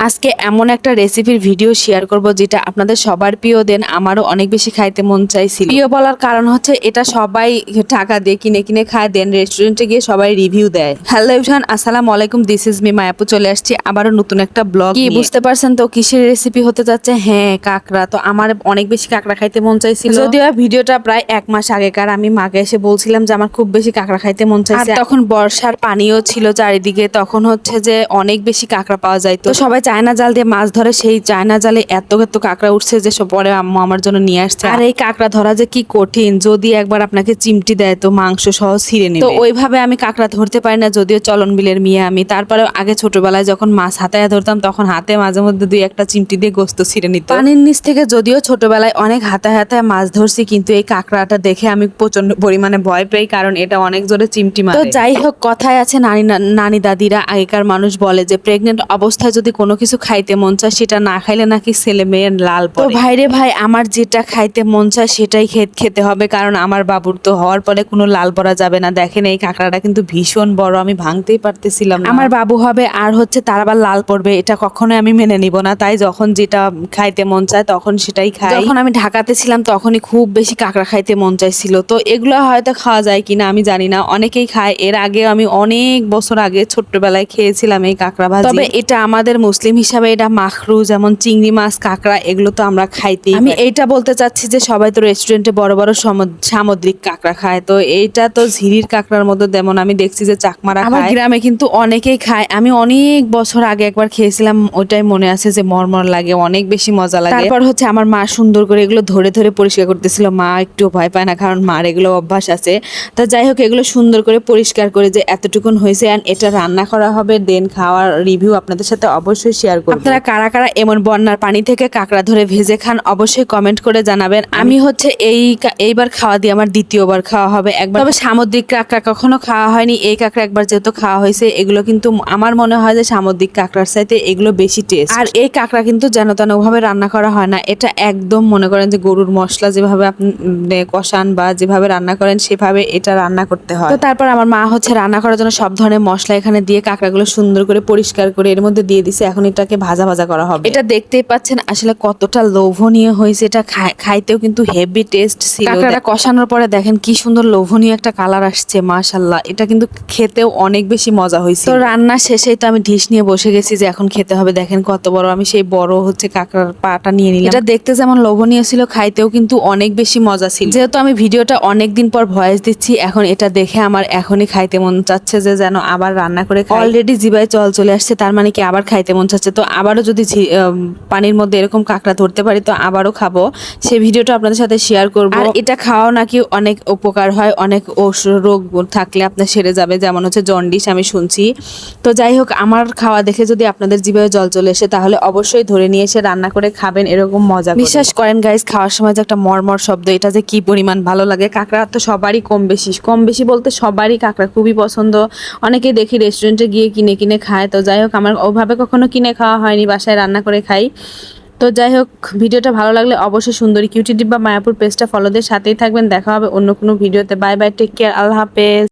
আজকে এমন একটা রেসিপির ভিডিও শেয়ার করব যেটা আপনাদের সবার প্রিয় দেন আমারও অনেক বেশি খাইতে মন চাইছিল। প্রিয় বলার কারণ হচ্ছে এটা সবাই টাকা দিয়ে কিনে কিনে খায়, দেন রেস্টুরেন্টে গিয়ে সবাই রিভিউ দেয়। হ্যালো এভরিওয়ান, আসসালামু আলাইকুম, দিস ইজ মি মায়াপু। চলে আসছি আবারও নতুন একটা ব্লগ। কি বুঝতে পারছেন তো কিসের রেসিপি হতে যাচ্ছে? হ্যাঁ, কাঁকড়া। তো আমার অনেক বেশি কাঁকড়া খাইতে মন চাইছিল, যদিও ভিডিওটা প্রায় 1 মাস আগেকার। আমি মাকে এসে বলছিলাম যে আমার খুব বেশি কাঁকড়া খাইতে মন চাইছে, আর তখন বর্ষার পানিও ছিল চারিদিকে। তখন হচ্ছে যে অনেক বেশি কাঁকড়া পাওয়া যায়, তো সবাই চায়না জাল দিয়ে মাছ ধরে। সেই চায়না জালে এত এত কাঁকড়া উঠছে যে সব পরে আম্মু আমার জন্য নিয়ে আসছে। আর এই কাঁকড়া ধরা যে কি কঠিন, যদি একবার আপনাকে চিমটি দেয় তো মাংস সহ ছিঁড়ে নেবে। তো ওইভাবে আমি কাঁকড়া ধরতে পারি না, যদিও চলন বিলের মেয়ে আমি। তারপরে আগে ছোটবেলায় যখন মাছ হাতায় ধরতাম তখন হাতে মাঝে মধ্যে 2-1টা চিমটি দিয়ে গোস্ত ছিঁড়ে নিত। পানির নিচ থেকে যদিও ছোটবেলায় অনেক হাতায় হাতায় মাছ ধরছি, কিন্তু এই কাঁকড়াটা দেখে আমি প্রচন্ড পরিমাণে ভয় পাই, কারণ এটা অনেক জোরে চিমটি মারে। তো যাই হোক, কথায় আছে নানি দাদিরা, আগেকার মানুষ বলে যে প্রেগনেন্ট অবস্থায় যদি কোনো কিছু খাইতে মন চায় সেটা না খাইলে নাকি ছেলে মেয়ের লাল পড়ে। তো ভাইরে ভাই, আমার যেটা খাইতে মন চায় সেটাই খেতে হবে, কারণ আমার বাবুর তো হওয়ার পরে কোনো লাল পড়া যাবে না। দেখেন এই কাঁকড়াটা কিন্তু ভীষণ বড়, আমি ভাঙতেই পারতেছিলাম না। আমার বাবু হবে আর হচ্ছে তার আবার লাল পড়বে, এটা কখনোই আমি মেনে নিব না। তাই যখন যেটা খাইতে মন চায় তখন সেটাই খাই। যখন আমি ঢাকাতে ছিলাম তখনই খুব বেশি কাঁকড়া খাইতে মন চাইছিল। তো এগুলো হয়তো খাওয়া যায় কিনা আমি জানি না, অনেকেই খায়। এর আগে আমি অনেক বছর আগে ছোট্টবেলায় খেয়েছিলাম এই কাঁকড়া ভাজি। তবে এটা আমাদের মুসলিম হিসাবে এটা মাখরু, যেমন চিংড়ি মাছ, কাঁকড়া এগুলো তো আমরা খাইতেই। আমি এইটা বলতে চাচ্ছি যে সবাই তো রেস্টুরেন্টে বড় বড় সামুদ্রিক কাঁকড়া খায়, তো এইটা তো ঝিরির কাঁকড়ার মতো। যেমন আমি দেখছি যে চাকমারা খায়, আমার গ্রামে কিন্তু অনেকেই খায়। আমি অনেক বছর আগে একবার খেয়েছিলাম, ওইটাই মনে আছে যে মরমর লাগে, অনেক বেশি মজা লাগে। তারপর হচ্ছে আমার মা সুন্দর করে এগুলো ধরে ধরে পরিষ্কার করতেছিল। মা একটু ভয় পায় না, কারণ মার এগুলো অভ্যাস আছে। তা যাই হোক, এগুলো সুন্দর করে পরিষ্কার করে যে এতটুকুন হয়েছে, আর এটা রান্না করা হবে, দেন খাওয়ার রিভিউ আপনাদের সাথে অবশ্যই শেয়ার করব। আপনারা কারা কারা এমন বন্যার পানি থেকে কাঁকড়া ধরে ভেজে খান অবশ্যই কমেন্ট করে জানাবেন। আমি হচ্ছে এইবার খাওয়া দিয়ে আমার দ্বিতীয়বার খাওয়া হবে। একবার তবে সামুদ্রিক কাঁকড়া কখনো খাওয়া হয়নি, এই কাঁকড়া একবার যেহেতু খাওয়া হয়েছে। এগুলো কিন্তু আমার মনে হয় যে সামুদ্রিক কাঁকড়ার চাইতে এগুলো বেশি টেস্ট। আর এই কাঁকড়া কিন্তু যেন তেন ভাবে রান্না করা হয় না, এটা একদম মনে করেন যে গরুর মশলা যেভাবে আপনি কষান বা যেভাবে রান্না করেন সেভাবে এটা রান্না করতে হয়। তো তারপর আমার মা হচ্ছে রান্না করার জন্য সব ধরনের মশলা এখানে দিয়ে কাঁকড়াগুলো সুন্দর করে পরিষ্কার করে এর মধ্যে দিয়ে দিছে। এখন এটাকে ভাজা ভাজা করা হবে। এটা দেখতেই পাচ্ছেন আসলে কতটা লোভনীয় হয়েছে। এটা খাইতেও কিন্তু হেভি টেস্ট ছিল। কাঁকড়াটা কষানোর পরে দেখেন কি সুন্দর লোভনীয় একটা কালার আসছে, মাশাআল্লাহ। এটা কিন্তু খেতেও অনেক বেশি মজা হয়েছে। তো রান্না শেষেই তো আমি ডিশ নিয়ে বসে গেছি যে এখন খেতে হবে। দেখেন কত বড়, আমি সেই বড় হচ্ছে কাঁকড়ার পাটা নিয়ে নিলাম। এটা দেখতে যেমন লোভনীয় ছিল, খাইতেও কিন্তু অনেক বেশি মজা ছিল। যেহেতু আমি ভিডিওটা অনেকদিন পর ভয়েস দিচ্ছি, এখন এটা দেখে আমার এখনই খাইতে মন চাচ্ছে যে যেন আবার রান্না করে খাই। অলরেডি জিবায় জল চলে আসছে, তার মানে কি আবার খাইতে মন চাচ্ছে। তো আবারও যদি পানির মধ্যে এরকম কাঁকড়া ধরতে পারি তো আবারও খাবো, সেই ভিডিওটা আপনাদের সাথে শেয়ার করব। আর এটা খাওয়াও নাকি অনেক উপকার হয়, অনেক রোগ থাকলে আপনার সেরে যাবে, যেমন হচ্ছে জন্ডিস আমি শুনছি। তো যাই হোক, আমার খাওয়া দেখে যদি আপনাদের জিভে জল চলে আসে তাহলে অবশ্যই ধরে নিয়ে এসে রান্না করে খাবেন, এরকম মজা। বিশ্বাস করেন গাইস, খাওয়ার সময় যে একটা মরমর শব্দ, এটা যে কি পরিমাণ ভালো লাগে। কাঁকড়া তো সবারই কম বেশি বলতে সবারই কাঁকড়া খুবই পছন্দ। অনেকেই দেখি রেস্টুরেন্টে গিয়ে কিনে কিনে খায়। তো যাই হোক, আমার ওভাবে কখনো কিনে খাওয়া হয়নি, বাসায় রান্না করে খাই। তো যাই হোক, ভিডিওটা ভালো লাগলে অবশ্যই সুন্দরী কিউটি ডিব্বা মায়াপুর পেজটা ফলো দিয়ে সাথেই থাকবেন। দেখা হবে অন্য কোনো ভিডিওতে। বাই বাই, টেক কেয়ার, আল্লাহ হাফেজ।